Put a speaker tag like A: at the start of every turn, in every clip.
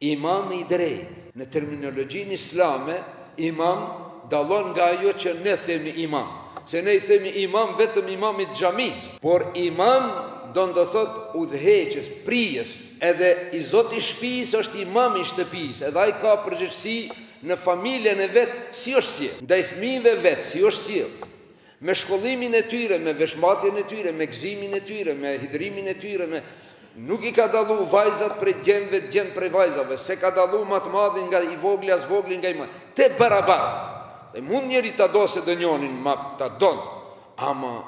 A: Imam i drejt, në terminologjinë islame, imam dallon nga ajo që ne themi imam. Se ne i themi imam vetëm imamit xhamis, por imam do të thot udhëheqës, prijes, edhe i zoti i shtëpisë është imam i shtëpisë, edhe ai ka përgjegjësi në familjen e vet si është sjell, ndaj fëmijëve vet si është sjell, me shkollimin e tyre, me veshmatjen e tyre, me gëzimin e tyre, me hidrimin e tyre, nuk i ka dallu vajzat prej djemve, djem prej vajzave, se ka dallu më të madhin nga i vogli as vogli nga i madh. Te barabar. Dhe mund njeri ta do se dënjonin, ma ta don, ama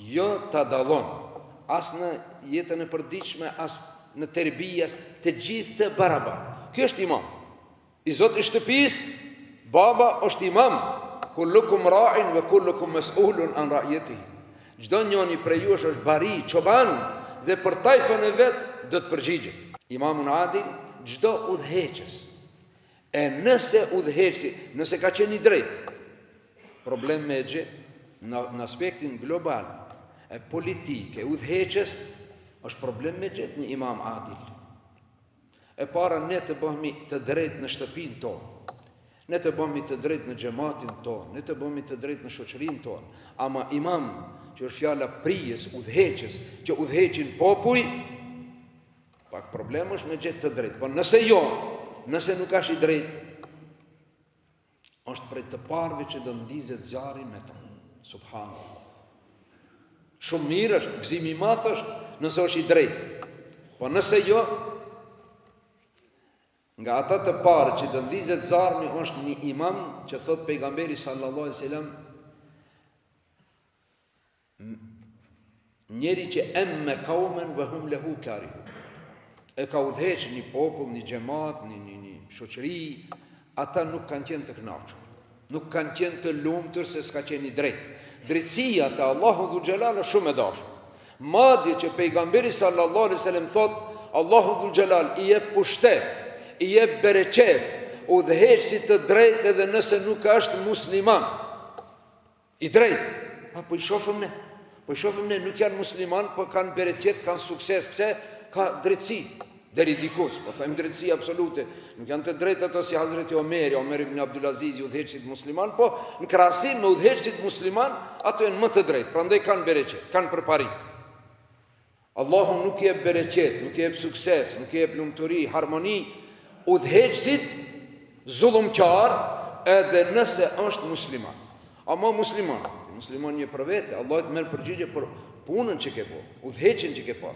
A: jo ta dallon. As në jetën e përditshme, as në terbijas, të gjithë të barabar. Ky është imam. I zoti i shtëpisë, baba është imam. Kullukum ra'in ve kullukum mas'ulun an ra'yatihi. Çdo njëri prej jush është bari, çoban, dhe për tajfën e vet do të përgjigjet. Imamun adil, çdo udhëheqës. E nëse udhëheqësi, nëse ka qenë i drejtë, problem me gjithë në aspektin global e politike, udhëheqës është problem me gjithë një imam adil. E para, ne të bëhemi të drejtë në shtëpinë tonë, ne të bëhemi të drejtë në xhamatin tonë, ne të bëhemi të drejtë në shoqërinë tonë, ama imam, që është fjala prijes, udhëheqës, që udhëheqin popuj, pak problem është me gjithë të drejtë. Po nëse jo, nëse nuk është i drejtë, është prej të parëve që do ndizet zjarri me të. Subhanallah. Shumë mirë është, gëzimi i madh është, nëse është i drejtë. Po nëse jo, nga ata të parë që do ndizet zjarri është një imam që thot pejgamberi sallallahu alaihi wasallam, njeri që emme kaumen ve hum lehu karihu. E ka udhëheqë një popull, një xhamat, një shoqëri, ata nuk kanë qenë të kënaqur, nuk kanë qenë të lumtur se s'ka qenë i drejtë. Drejtësia te Allahu Dhul Jalal është shumë e dashur. Madje që pejgamberi sallallahu alaihi wasallam thot, Allahu Dhul Jalal i jep pushtet, i jep bereqet udhëheqësit të drejtë edhe nëse nuk është musliman. I drejtë. Po i shohim ne. Po i shohim ne, nuk janë musliman, po kanë bereqet, kanë sukses, pse? Ka drejtësi, deri dikus, po them drejtësi absolute. Nuk janë të drejtë ato si Hazreti Omer ibn Abdulaziz, udhëheqësit musliman, po në krahasim me udhëheqësit musliman, ato janë më të drejtë, prandaj kanë bereqet, kanë përparim. Allahu nuk i jep bereqet, nuk i jep sukses, nuk i jep lumturi, harmoni udhëheqësit zullumqar, edhe nëse është musliman. Ama musliman një për vete, Allah të merr përgjigje për punën që ke po, udhëheqjen që ke po.